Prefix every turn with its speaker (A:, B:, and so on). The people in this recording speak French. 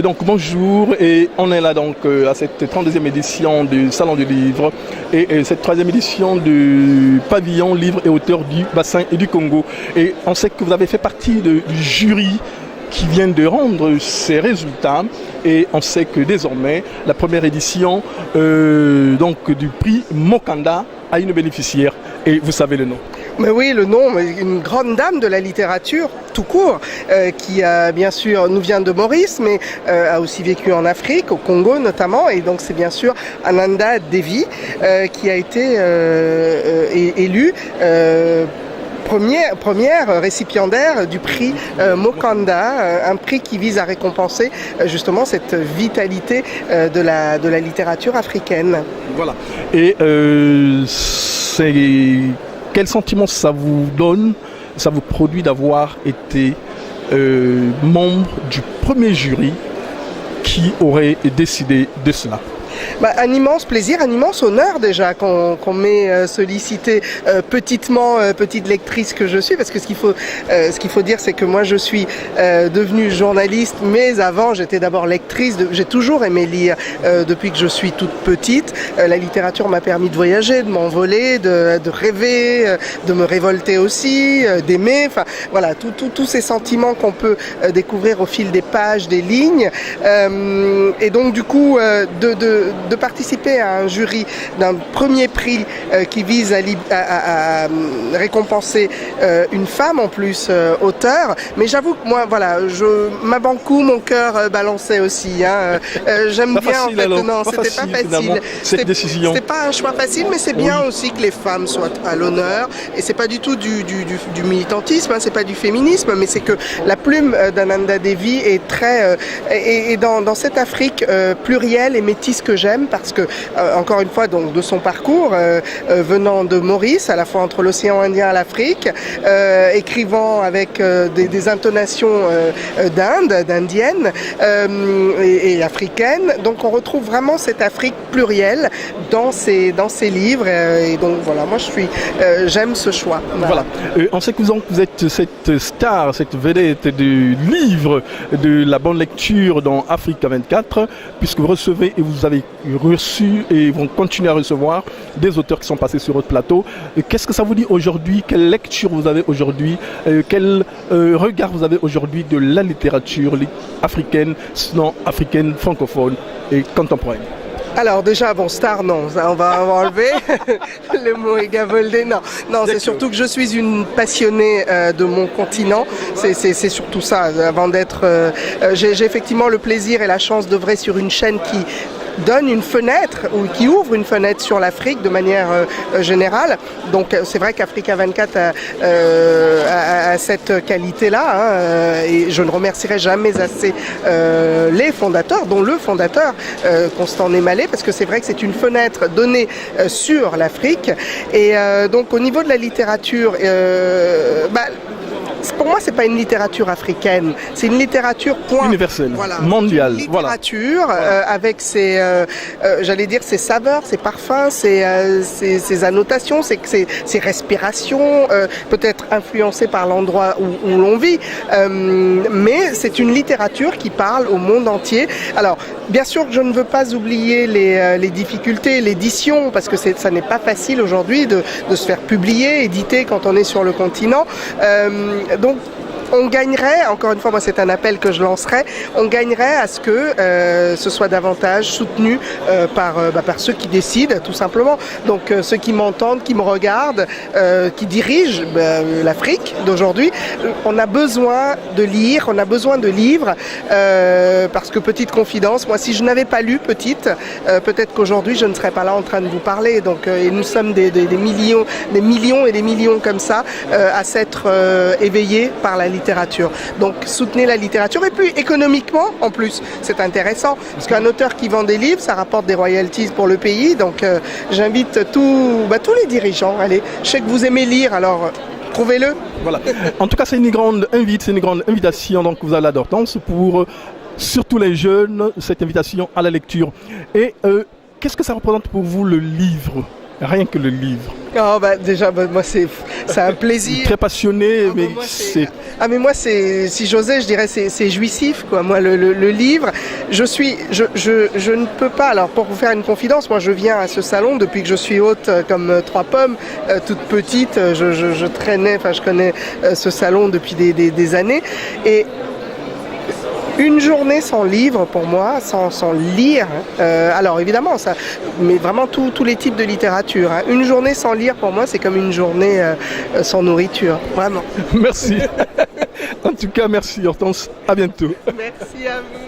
A: Donc bonjour, et on est là donc à cette 32e édition du Salon du Livre et cette 3e édition du pavillon livre et auteurs du bassin et du Congo. Et on sait que vous avez fait partie du jury qui vient de rendre ses résultats, et on sait que désormais la première édition donc du prix Mokanda a une bénéficiaire, et vous savez le nom.
B: Mais oui, le nom, une grande dame de la littérature, tout court, qui bien sûr nous vient de Maurice, mais a aussi vécu en Afrique, au Congo notamment, et donc c'est bien sûr Ananda Devi qui a été élue première récipiendaire du prix Mokanda, un prix qui vise à récompenser justement cette vitalité de la littérature africaine.
A: Voilà. Et quel sentiment ça vous donne, ça vous produit d'avoir été membre du premier jury qui aurait décidé de cela?
B: Un immense plaisir, un immense honneur déjà qu'on m'ait sollicité petitement, petite lectrice que je suis, parce que ce qu'il faut dire, c'est que moi je suis devenue journaliste, mais avant j'étais d'abord lectrice, j'ai toujours aimé lire depuis que je suis toute petite. La littérature m'a permis de voyager, de m'envoler, de rêver, de me révolter aussi, d'aimer, enfin voilà, tous ces sentiments qu'on peut découvrir au fil des pages, des lignes, et donc du coup de participer à un jury d'un premier prix qui vise à récompenser une femme en plus auteure. Mais j'avoue que moi, voilà, Mabankou, mon cœur balançait aussi. J'aime bien
A: facile,
B: en fait.
A: alors.
B: Non, c'était pas facile.
A: Cette décision.
B: C'était pas un choix facile, mais c'est bien aussi que les femmes soient à l'honneur. Et c'est pas du tout du militantisme, c'est pas du féminisme, mais c'est que la plume d'Ananda Devi est très et dans cette Afrique plurielle et métisse que j'aime, parce que encore une fois, donc de son parcours venant de Maurice, à la fois entre l'océan Indien et l'Afrique, écrivant avec des intonations d'indienne et africaine, donc on retrouve vraiment cette Afrique plurielle dans ses livres, et donc voilà, moi j'aime ce choix.
A: Voilà. On sait que vous êtes cette star, cette vedette du livre, de la bonne lecture dans Africa 24, puisque vous recevez et vous avez reçu et vont continuer à recevoir des auteurs qui sont passés sur votre plateau. Qu'est-ce que ça vous dit aujourd'hui? Quelle lecture vous avez aujourd'hui? Quel regard vous avez aujourd'hui de la littérature africaine, sinon africaine, francophone et contemporaine?
B: Alors déjà, star, non, ça, on va enlever le mot est gavoldé. Non, c'est surtout que je suis une passionnée de mon continent. C'est surtout ça. Avant d'être, j'ai effectivement le plaisir et la chance d'œuvrer sur une chaîne qui donne une fenêtre, ou qui ouvre une fenêtre sur l'Afrique de manière générale. Donc c'est vrai qu'Africa 24 a cette qualité-là, et je ne remercierai jamais assez les fondateurs, dont le fondateur Constant Némalé, parce que c'est vrai que c'est une fenêtre donnée sur l'Afrique. Et donc au niveau de la littérature, pour moi, c'est pas une littérature africaine, c'est une littérature
A: universelle,
B: voilà,
A: mondiale.
B: Une littérature avec ses, j'allais dire, ses saveurs, ses parfums, ses annotations, ses respirations, peut-être influencées par l'endroit où l'on vit, mais c'est une littérature qui parle au monde entier. Alors, bien sûr que je ne veux pas oublier les difficultés, l'édition, parce que ça n'est pas facile aujourd'hui de se faire publier, éditer quand on est sur le continent. Donc, on gagnerait, encore une fois, moi c'est un appel que je lancerai, on gagnerait à ce que ce soit davantage soutenu par ceux qui décident, tout simplement. Donc ceux qui m'entendent, qui me regardent, qui dirigent l'Afrique d'aujourd'hui. On a besoin de lire, on a besoin de livres, parce que, petite confidence, moi si je n'avais pas lu petite, peut-être qu'aujourd'hui je ne serais pas là en train de vous parler. Donc et nous sommes des millions et des millions comme ça à s'être éveillés par la littérature. Donc soutenez la littérature, et puis économiquement en plus c'est intéressant, parce qu'un auteur qui vend des livres, ça rapporte des royalties pour le pays. Donc j'invite tous les dirigeants, allez, je sais que vous aimez lire, alors prouvez-le.
A: Voilà. En tout cas, c'est une grande invitation donc vous avez la d'Hortense pour surtout les jeunes, cette invitation à la lecture. Et qu'est-ce que ça représente pour vous le livre rien que le livre.
B: Oh, bah, déjà, bah, moi, c'est un plaisir.
A: Très passionné, mais
B: moi,
A: c'est...
B: mais moi, si j'osais, je dirais c'est jouissif, quoi. Moi, le livre, je ne peux pas. Alors, pour vous faire une confidence, moi, je viens à ce salon depuis que je suis haute comme 3 pommes, toute petite. Je traînais, enfin, je connais ce salon depuis des années. Et une journée sans livre, pour moi, sans lire, alors évidemment, ça, mais vraiment tous les types de littérature. Hein. Une journée sans lire, pour moi, c'est comme une journée sans nourriture, vraiment.
A: Merci. En tout cas, merci Hortense. À bientôt.
B: Merci à vous.